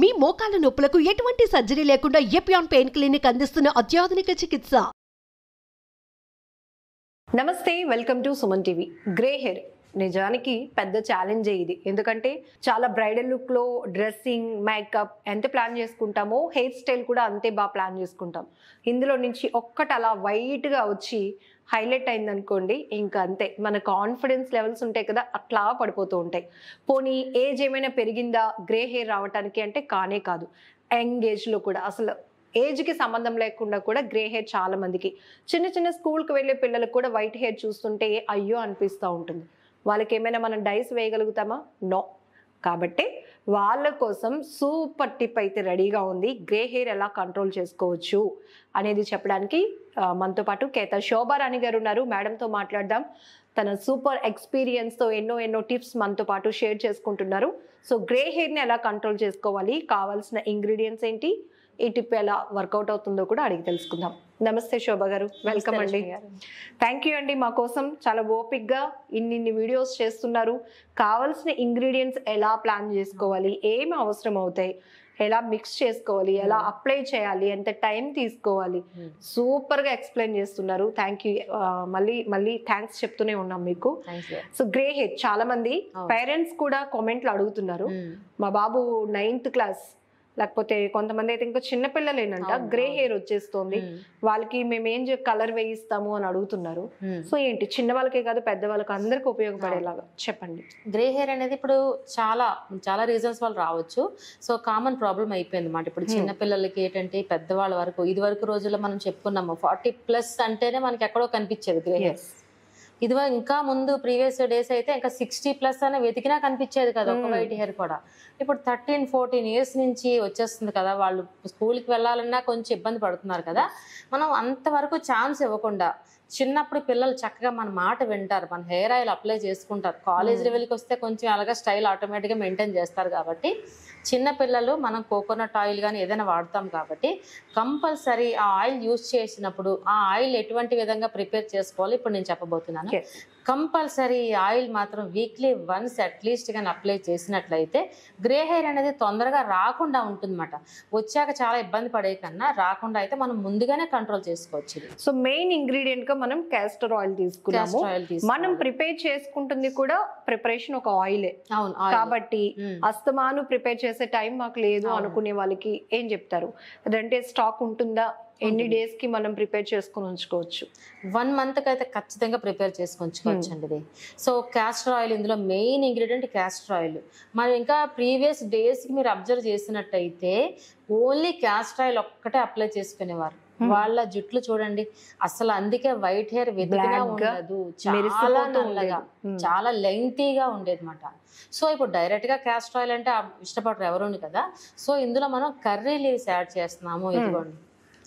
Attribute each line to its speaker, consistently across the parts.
Speaker 1: మీ మోకాల నొప్పులకు ఎటువంటి సర్జరీ లేకుండా ఎపియాన్ పెయిన్ క్లినిక్ అందిస్తున్న అత్యాధునిక చికిత్స.
Speaker 2: నమస్తే, welcome to Suman TV. Grey hair నిజానికి పెద్ద ఛాలెంజే ఇది. ఎందుకంటే చాలా బ్రైడల్ లుక్లో డ్రెస్సింగ్, మేకప్ ఎంత ప్లాన్ చేసుకుంటామో హెయిర్ స్టైల్ కూడా అంతే బాగా ప్లాన్ చేసుకుంటాం. ఇందులో నుంచి ఒక్కటి అలా వైట్గా వచ్చి హైలైట్ అయిందనుకోండి, ఇంకా అంతే, మన కాన్ఫిడెన్స్ లెవెల్స్ ఉంటాయి కదా, అట్లా పడిపోతూ ఉంటాయి. పోనీ ఏజ్ ఏమైనా పెరిగిందా గ్రే హెయిర్ రావడానికి అంటే కానే కాదు. యంగ్ ఏజ్లో కూడా అసలు ఏజ్కి సంబంధం లేకుండా కూడా గ్రే హెయిర్ చాలా మందికి, చిన్న చిన్న స్కూల్కి వెళ్ళే పిల్లలకు కూడా వైట్ హెయిర్ చూస్తుంటే అయ్యో అనిపిస్తూ ఉంటుంది. వాళ్ళకి ఏమైనా మనం డైస్ వేయగలుగుతామా? నో. కాబట్టి వాళ్ళ కోసం సూపర్ టిప్ అయితే రెడీగా ఉంది. గ్రే హెయిర్ ఎలా కంట్రోల్ చేసుకోవచ్చు అనేది చెప్పడానికి మనతో పాటు కేతా శోభారాణి గారు ఉన్నారు. మేడంతో మాట్లాడదాం. తన సూపర్ ఎక్స్పీరియన్స్తో ఎన్నో టిప్స్ మనతో పాటు షేర్ చేసుకుంటున్నారు. సో గ్రే హెయిర్ని ఎలా కంట్రోల్ చేసుకోవాలి, కావాల్సిన ఇంగ్రీడియంట్స్ ఏంటి, ఈ టిప్ ఎలా వర్కౌట్ అవుతుందో కూడా అడిగి తెలుసుకుందాం. నమస్తే శోభ గారు, వెల్కమ్ అండి. థ్యాంక్ యూ అండి, మా కోసం చాలా ఓపిక్గా ఇన్ని వీడియోస్ చేస్తున్నారు. కావాల్సిన ఇంగ్రీడియంట్స్ ఎలా ప్లాన్ చేసుకోవాలి, ఏమి అవసరం అవుతాయి, ఎలా మిక్స్ చేసుకోవాలి, ఎలా అప్లై చేయాలి, ఎంత టైం తీసుకోవాలి, సూపర్గా ఎక్స్ప్లెయిన్ చేస్తున్నారు. Thank you. మళ్ళీ థ్యాంక్స్ చెప్తూనే ఉన్నాం మీకు. సో గ్రే హెయిర్ చాలా మంది పేరెంట్స్ కూడా కామెంట్లు అడుగుతున్నారు. మా బాబు 9th క్లాస్, లేకపోతే కొంతమంది అయితే ఇంకా చిన్నపిల్లలేనంట, గ్రే హెయిర్ వచ్చేస్తుంది, వాళ్ళకి మేము ఏం కలర్ వేయిస్తాము అని అడుగుతున్నారు. సో ఏంటి, చిన్న వాళ్ళకే కాదు పెద్ద వాళ్ళకి అందరికి ఉపయోగపడేలాగా చెప్పండి.
Speaker 3: గ్రే హెయిర్ అనేది ఇప్పుడు చాలా రీజన్స్ వల్ల రావచ్చు. సో కామన్ ప్రాబ్లం అయిపోయింది అన్నమాట. ఇప్పుడు చిన్న పిల్లలకి ఏంటంటే పెద్దవాళ్ళ వరకు, ఇది వరకు రోజుల్లో మనం చెప్పుకున్నాము 40+ అంటేనే మనకి ఎక్కడో కనిపించేది గ్రే హెయిర్. ఇది ఇంకా ముందు ప్రీవియస్ డేస్ అయితే ఇంకా 60+ అనే వెతికినా కనిపించేది కదా ఒక వైట్ హెయిర్ కూడా. ఇప్పుడు 13-14 ఇయర్స్ నుంచి వచ్చేస్తుంది కదా, వాళ్ళు స్కూల్కి వెళ్ళాలన్నా కొంచెం ఇబ్బంది పడుతున్నారు కదా. మనం అంతవరకు ఛాన్స్ ఇవ్వకుండా చిన్నప్పుడు పిల్లలు చక్కగా మన మాట వింటారు, మన హెయిర్ ఆయిల్ అప్లై చేసుకుంటారు. కాలేజ్ లెవెల్కి వస్తే కొంచెం అలాగా స్టైల్ ఆటోమేటిక్గా మెయింటైన్ చేస్తారు. కాబట్టి చిన్న పిల్లలు మనం కోకోనట్ ఆయిల్ కానీ ఏదైనా వాడతాం కాబట్టి కంపల్సరీ ఆ ఆయిల్ యూజ్ చేసినప్పుడు ఆ ఆయిల్ ఎటువంటి విధంగా ప్రిపేర్ చేసుకోవాలి ఇప్పుడు నేను చెప్పబోతున్నాను. కంపల్సరీ ఆయిల్ మాత్రం వీక్లీ వన్స్ అట్లీస్ట్ కానీ అప్లై చేసినట్లయితే గ్రే హెయిర్ అనేది తొందరగా రాకుండా ఉంటుందన్నమాట. వచ్చాక చాలా ఇబ్బంది పడే కన్నా రాకుండా అయితే మనం ముందుగానే కంట్రోల్ చేసుకోవచ్చు.
Speaker 2: సో మెయిన్ ఇంగ్రీడియంట్ గా మనం క్యాస్టర్ ఆయిల్ తీసుకున్నాము. మనం ప్రిపేర్ చేసుకుంటుంది కూడా ప్రిపరేషన్ ఒక ఆయిలే. అవును. కాబట్టి అస్తమాను ప్రిపేర్ చేసే టైం మాకు లేదు అనుకునే వాళ్ళకి ఏం చెప్తారు? అదంటే స్టాక్ ఉంటుందా? ఎన్ని డేస్ కి మనం ప్రిపేర్ చేసుకుని ఉంచుకోవచ్చు?
Speaker 3: 1 month కి అయితే ఖచ్చితంగా ప్రిపేర్ చేసుకుని ఉంచుకోవచ్చు అండి ఇది. సో క్యాస్టర్ ఆయిల్ ఇందులో మెయిన్ ఇంగ్రీడియంట్ క్యాస్టర్ ఆయిల్. మరి ఇంకా ప్రీవియస్ డేస్ కి మీరు అబ్జర్వ్ చేసినట్టయితే ఓన్లీ క్యాస్టర్ ఆయిల్ ఒక్కటే అప్లై చేసుకునేవారు. వాళ్ళ జుట్లు చూడండి అసలు, అందుకే వైట్ హెయిర్ వెతికినా ఉండదు, చాలా నల్లగా చాలా లెంగ్తీగా ఉండేది అనమాట. సో ఇప్పుడు డైరెక్ట్ గా క్యాస్టర్ ఆయిల్ అంటే ఇష్టపడరు ఎవరుని కదా. సో ఇందులో మనం కర్రీ లీవ్స్ యాడ్ చేస్తున్నాము, ఇదిగోండి,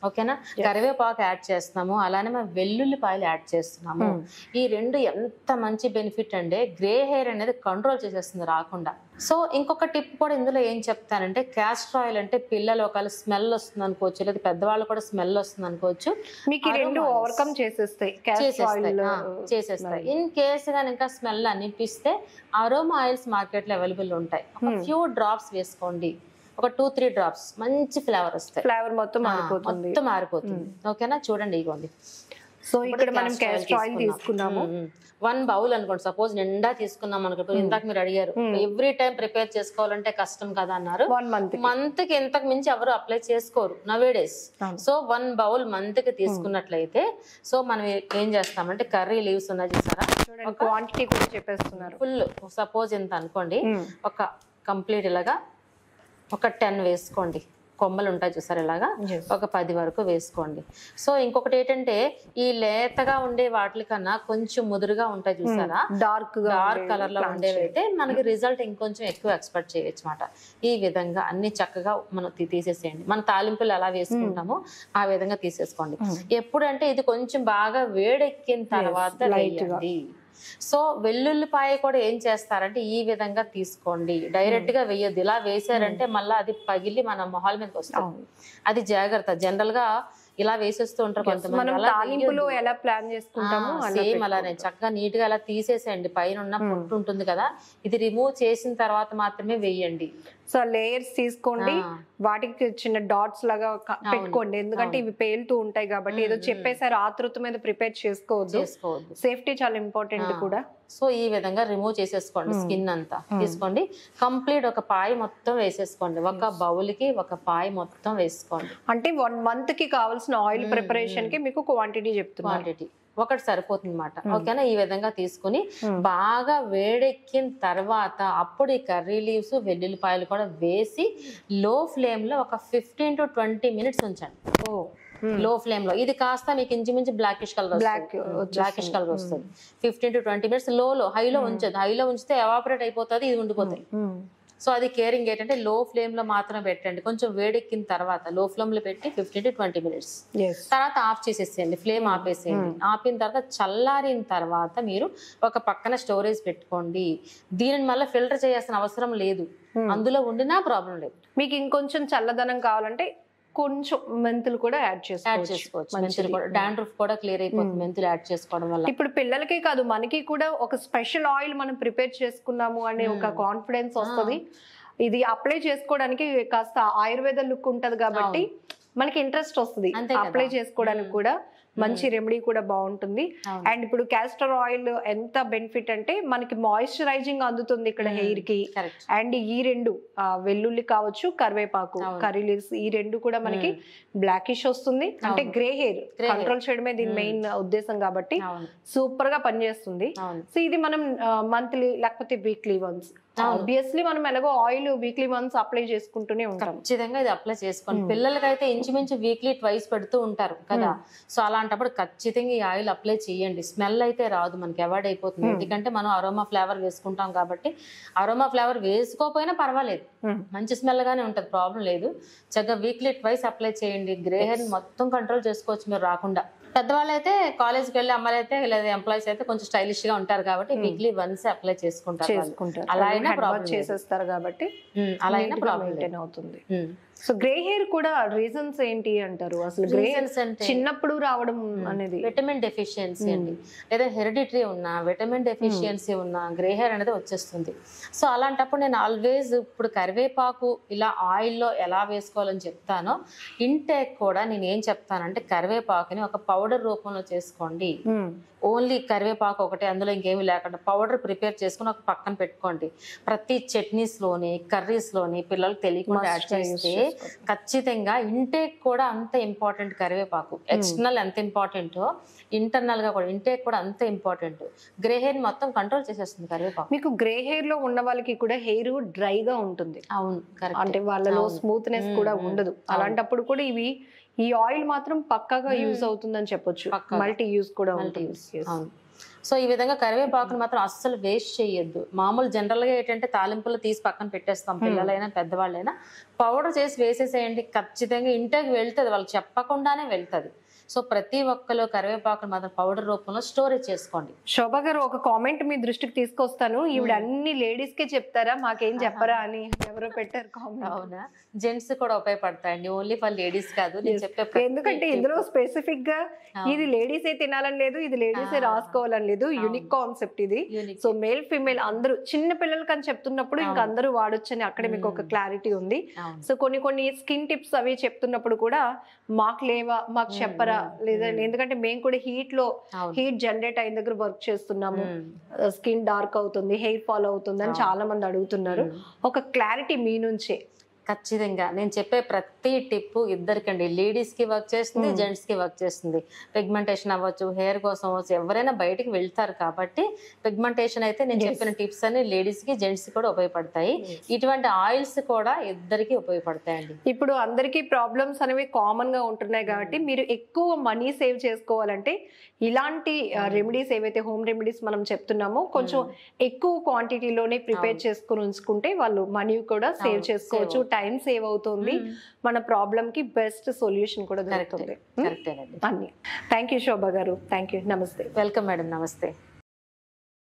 Speaker 3: ఓకేనా, కరివేపాకు యాడ్ చేస్తున్నాము, అలానే మనం వెల్లుల్లిపాయలు యాడ్ చేస్తున్నాము. ఈ రెండు ఎంత మంచి బెనిఫిట్ అంటే గ్రే హెయిర్ అనేది కంట్రోల్ చేసేస్తుంది రాకుండా. సో ఇంకొక టిప్ కూడా ఇందులో ఏం చెప్తానంటే, క్యాస్టర్ ఆయిల్ అంటే పిల్లలు ఒకవేళ స్మెల్ వస్తుంది అనుకోవచ్చు, లేదా పెద్దవాళ్ళు కూడా స్మెల్ వస్తుంది అనుకోవచ్చు, మీకు
Speaker 2: రెండు ఓవర్కమ్ చేసేస్తాయి.
Speaker 3: ఇన్ కేసు కానీ ఇంకా స్మెల్ అనిపిస్తే అరోమా ఆయిల్స్ మార్కెట్ లో అవైలబుల్ ఉంటాయి. ఒక ఫ్యూ డ్రాప్స్ వేసుకోండి, ఒక 2-3 డ్రాప్స్, మంచి ఫ్లేవర్ వస్తాయి.
Speaker 2: ఫ్లేవర్ మొత్తం
Speaker 3: మారిపోతుంది. ఓకేనా, చూడండి ఇగోండి.
Speaker 2: సో ఇక్కడ మనం క్యాస్టర్ ఆయిల్ తీసుకున్నాము
Speaker 3: 1 బౌల్ అనుకోండి, సపోజ్ నిండా తీసుకున్నాం అనుకుంటూ. ఇందాక మీరు అడిగారు ఎవ్రీ టైం ప్రిపేర్ చేసుకోవాలంటే కష్టం కదా అన్నారు.
Speaker 2: 1
Speaker 3: మంత్ కి ఇంతకు మించి ఎవరు అప్లై చేసుకోరు నవేడేస్. సో 1 బౌల్ మంత్ కి తీసుకున్నట్లయితే సో మనం ఏం చేస్తామంటే కర్రీ లీవ్స్ ఉన్నాయి చూసారా,
Speaker 2: క్వాంటిటీ కూడా చెప్పేస్తున్నారు.
Speaker 3: ఫుల్ సపోజ్ ఎంత అనుకోండి, ఒక కంప్లీట్ ఇలాగా ఒక 10 వేసుకోండి. కొమ్మలు ఉంటాయి చూసారు, ఇలాగా ఒక 10 వరకు వేసుకోండి. సో ఇంకొకటి ఏంటంటే ఈ లేతగా ఉండే వాటి కన్నా కొంచెం ముదురుగా ఉంటాయి చూసారా, డార్క్ కలర్ లో ఉండేవైతే మనకి రిజల్ట్ ఇంకొంచెం ఎక్కువ ఎక్స్పెక్ట్ చేయొచ్చు అన్నమాట. ఈ విధంగా అన్ని చక్కగా మనం తీసేసేయండి. మన తాలింపులు ఎలా వేసుకుంటామో ఆ విధంగా తీసేసుకోండి. ఎప్పుడంటే ఇది కొంచెం బాగా వేడెక్కిన తర్వాత వేయండి. సో వెల్లుల్లిపాయ కూడా ఏం చేస్తారంటే ఈ విధంగా తీసుకోండి, డైరెక్ట్ గా వేయద్దు. ఇలా వేసారంటే మళ్ళీ అది పగిలి మన మొహాల మీదకి వస్తుంది. అది జాగ్రత్త. జనరల్ గా ఇలా వేసేస్తూ ఉంటారు కొంతమంది.
Speaker 2: మనం
Speaker 3: అలా
Speaker 2: తాలింపులో ఎలా ప్లాన్ చేసుకుంటామో
Speaker 3: సేమ్ అలానే చక్కగా నీట్ గా అలా తీసేసేయండి. పైన ఉన్న పొట్టు ఉంటుంది కదా, ఇది రిమూవ్ చేసిన తర్వాత మాత్రమే వేయండి.
Speaker 2: సో లేయర్స్ తీసుకోండి, వాటికి చిన్న డాట్స్ లాగా పెట్టుకోండి, ఎందుకంటే ఇవి పేలుతూ ఉంటాయి కాబట్టి. ఏదో చెప్పేసారు ఆతృత మీద ప్రిపేర్ చేసుకోవద్దు, సేఫ్టీ చాలా ఇంపార్టెంట్ కూడా.
Speaker 3: సో ఈ విధంగా రిమూవ్ చేసేసుకోండి స్కిన్ అంతా. తీసుకోండి కంప్లీట్ ఒక పాయ మొత్తం వేసేసుకోండి. ఒక బౌల్ కి ఒక పాయ మొత్తం వేసుకోండి.
Speaker 2: అంటే 1 month కి కావాల్సిన ఆయిల్ ప్రిపరేషన్ కి మీకు క్వాంటిటీ చెప్తున్నా.
Speaker 3: క్వాంటిటీ ఒకటి సరిపోతుంది అనమాట. ఓకేనా? ఈ విధంగా తీసుకుని బాగా వేడెక్కిన తర్వాత అప్పుడు ఈ కర్రీ లీవ్స్ వెల్లుల్లిపాయలు కూడా వేసి లో ఫ్లేమ్ లో ఒక 15 to 20 minutes ఉంచండి. లో ఫ్లేమ్ లో. ఇది కాస్త మీకు ఇంచుమించు బ్లాకిష్ కలర్ వస్తుంది. 15 to 20 minutes లో హైలో ఉంచదు. హైలో ఉంచితే ఎవాపరేట్ అయిపోతుంది, ఇది ఉండిపోతాయి. సో అది కేరింగ్ ఏంటంటే లో ఫ్లేమ్ లో మాత్రమే పెట్టండి. కొంచెం వేడెక్కిన తర్వాత లో ఫ్లేమ్ లో పెట్టి 15 to 20 minutes తర్వాత ఆఫ్ చేసేసేయండి, ఫ్లేమ్ ఆపేసేయండి. ఆపిన తర్వాత చల్లారిన తర్వాత మీరు ఒక పక్కన స్టోరేజ్ పెట్టుకోండి. దీనిని మళ్ళీ ఫిల్టర్ చేయాల్సిన అవసరం లేదు, అందులో ఉండినా ప్రాబ్లం లేదు.
Speaker 2: మీకు ఇంకొంచెం చల్లదనం కావాలంటే కొంచెం మెంతులు కూడా యాడ్ చేసుకోవచ్చు.
Speaker 3: మెంతులు కూడా డాండ్రఫ్ కూడా క్లియర్ అయిపోతుంది మెంతులు యాడ్ చేసుకోవడం వల్ల.
Speaker 2: ఇప్పుడు పిల్లలకే కాదు మనకి కూడా ఒక స్పెషల్ ఆయిల్ మనం ప్రిపేర్ చేసుకున్నాము అనే ఒక కాన్ఫిడెన్స్ వస్తుంది. ఇది అప్లై చేసుకోవడానికి కాస్త ఆయుర్వేద లుక్ ఉంటది కాబట్టి మనకి ఇంట్రెస్ట్ వస్తుంది అప్లై చేసుకోవడానికి కూడా. మంచి రెమెడీ కూడా బాగుంటుంది. అండ్ ఇప్పుడు క్యాస్టర్ ఆయిల్ ఎంత బెనిఫిట్ అంటే మనకి మాయిశ్చరైజింగ్ అందుతుంది ఇక్కడ హెయిర్ కి. అండ్ ఈ రెండు వెల్లుల్లి కావచ్చు, కరివేపాకు, కర్రీ లీవ్స్, ఈ రెండు కూడా మనకి బ్లాకిష్ వస్తుంది, అంటే గ్రే హెయిర్ కంట్రోల్ చేయడమే దీని మెయిన్ ఉద్దేశం కాబట్టి సూపర్ గా పనిచేస్తుంది. సో ఇది మనం మంత్లీ లేకపోతే వీక్లీ వన్స్, ఆబ్వియస్లీ మనం ఎలాగో ఆయిల్ వీక్లీ వన్స్ అప్లై చేసుకుంటూనే ఉంటాం.
Speaker 3: ఖచ్చితంగా ఇది అప్లై చేసుకోండి. పిల్లలకైతే ఇంచుమించు వీక్లీ ట్వైస్ పెడుతూ ఉంటారు కదా, సో అలాంటప్పుడు ఖచ్చితంగా ఈ ఆయిల్ అప్లై చేయండి. స్మెల్ అయితే రాదు, మనకి అవాయిడ్ అయిపోతుంది. ఎందుకంటే మనం అరోమా ఫ్లేవర్ వేసుకుంటాం కాబట్టి. అరోమా ఫ్లేవర్ వేసుకోకపోయినా పర్వాలేదు, మంచి స్మెల్ గానే ఉంటది, ప్రాబ్లం లేదు. చక్కగా వీక్లీ ట్వైస్ అప్లై చేయండి. గ్రే హెయిర్ మొత్తం కంట్రోల్ చేసుకోవచ్చు మీరు రాకుండా. పెద్దవాళ్ళు అయితే కాలేజ్కి వెళ్ళి, అమ్మాయిలు అయితే లేదా ఎంప్లాయీస్ అయితే కొంచెం స్టైలిష్ గా ఉంటారు కాబట్టి వీక్లీ వన్స్ అప్లై చేసుకుంటారు.
Speaker 2: అలా అయినా చేసేస్తారు కాబట్టి అలా అయినా ప్రాబ్లం అవుతుంది. సో గ్రే హెయిర్ కూడా రీజన్స్ ఏంటి అంటారు? అసలు గ్రే హెయిర్ చిన్నప్పుడు రావడం అనేది
Speaker 3: విటమిన్ డెఫిషియన్సీ అండి, లేదా హెరిడిటరీ ఉన్నా విటమిన్ డెఫిషియన్సీ ఉన్నా గ్రే హెయిర్ అనేది వచ్చేస్తుంది. సో అలాంటప్పుడు నేను ఆల్వేస్ ఇప్పుడు కరివేపాకు ఇలా ఆయిల్లో ఎలా వేసుకోవాలని చెప్తానో, ఇంటేక్ కూడా నేను ఏం చెప్తానంటే కరివేపాకుని ఒక పౌడర్ రూపంలో చేసుకోండి. ఓన్లీ కరివేపాకు ఒకటే, అందులో ఇంకేమీ లేకుండా పౌడర్ ప్రిపేర్ చేసుకుని ఒక పక్కన పెట్టుకోండి. ప్రతి చట్నీస్లోని కర్రీస్లోని పిల్లలకు తెలియకుండా యాడ్ చేస్తే ఖచ్చితంగా ఇంటేక్ కూడా అంత ఇంపార్టెంట్. కరివేపాకు ఎక్స్టర్నల్ ఎంత ఇంపార్టెంటో ఇంటర్నల్ గా కూడా ఇంటేక్ కూడా అంత ఇంపార్టెంట్. గ్రే హెయిర్ మొత్తం కంట్రోల్ చేసేస్తుంది కరివేపాకు.
Speaker 2: మీకు గ్రే హెయిర్ లో ఉన్న వాళ్ళకి కూడా హెయిర్ డ్రైగా ఉంటుంది.
Speaker 3: అవును,
Speaker 2: అంటే వాళ్ళలో స్మూత్నెస్ కూడా ఉండదు. అలాంటప్పుడు కూడా ఈ ఆయిల్ మాత్రం పక్కాగా యూజ్ అవుతుందని చెప్పొచ్చు. మల్టీ యూజ్ కూడా ఉంటుంది.
Speaker 3: సో ఈ విధంగా కరివేపాకును మాత్రం అస్సలు వేస్ట్ చేయొద్దు. మామూలు జనరల్ గా ఏంటంటే తాలింపులు తీసి పక్కన పెట్టేస్తాం, పిల్లలైనా పెద్దవాళ్ళైనా. పౌడర్ చేసి వేసేసేయండి, ఖచ్చితంగా ఇంటికి వెళ్తుంది, వాళ్ళకి చెప్పకుండానే వెళ్తుంది. సో ప్రతి ఒక్కరు కరివేపాకును మాత్రం పౌడర్ రూపంలో స్టోరేజ్ చేసుకోండి.
Speaker 2: శోభ గారు, ఒక కామెంట్ మీ దృష్టికి తీసుకొస్తాను. ఈవిడ అన్ని లేడీస్ కే చెప్తారా, మాకేం చెప్పరా అని ఎవరో పెట్టారు కామెంట్.
Speaker 3: అవునా? జెంట్స్ కూడా ఉపయోగపడతాయండి, ఓన్లీ ఫర్ లేడీస్ కాదు నేను చెప్పే.
Speaker 2: ఎందుకంటే ఇందులో స్పెసిఫిక్ గా ఇది లేడీస్ ఏ తినాలని లేదు, ఇది లేడీస్ ఏ రాసుకోవాలని లేదు. యూనిక్ కాన్సెప్ట్ ఇది. సో మేల్ ఫీమేల్ అందరూ, చిన్న పిల్లలకి అని చెప్తున్నప్పుడు ఇంకా అందరూ వాడొచ్చని అక్కడ మీకు ఒక క్లారిటీ ఉంది. సో కొన్ని స్కిన్ టిప్స్ అవి చెప్తున్నప్పుడు కూడా మాకు లేవా, మాకు చెప్పరా, లేదా ఎందుకంటే మేము కూడా హీట్ జనరేట్ అయిన దగ్గర వర్క్ చేస్తున్నాము, స్కిన్ డార్క్ అవుతుంది, హెయిర్ ఫాల్ అవుతుంది అని చాలా మంది అడుగుతున్నారు. ఒక క్లారిటీ మీ నుంచే.
Speaker 3: ఖచ్చితంగా నేను చెప్పే ప్రతి టిప్ ఇద్దరికండి, లేడీస్ కి వర్క్ చేస్తుంది, జెంట్స్ కి వర్క్ చేస్తుంది. పిగ్మెంటేషన్ అవ్వచ్చు, హెయిర్ కోసం అవ్వచ్చు, ఎవరైనా బయటికి వెళ్తారు కాబట్టి పిగ్మెంటేషన్ అయితే నేను చెప్పిన టిప్స్ అన్ని లేడీస్ కి జెంట్స్ కి కూడా ఉపయోగపడతాయి. ఇటువంటి ఆయిల్స్ కూడా ఇద్దరికి ఉపయోగపడతాయండి.
Speaker 2: ఇప్పుడు అందరికీ ప్రాబ్లమ్స్ అనేవి కామన్ గా ఉంటున్నాయి కాబట్టి మీరు ఎక్కువ మనీ సేవ్ చేసుకోవాలంటే ఇలాంటి రెమెడీస్ ఏవైతే హోమ్ రెమెడీస్ మనం చెప్తున్నామో కొంచెం ఎక్కువ క్వాంటిటీలోనే ప్రిపేర్ చేసుకుని ఉంచుకుంటే వాళ్ళు మనీ కూడా సేవ్ చేసుకోవచ్చు, టైం సేవ్ అవుతుంది, మన ప్రాబ్లం కి బెస్ట్ సొల్యూషన్ కూడా దొరుకుతుంది. అన్ని. థ్యాంక్ యూ శోభ గారు, థ్యాంక్ యూ, నమస్తే.
Speaker 3: వెల్కమ్ మేడం, నమస్తే.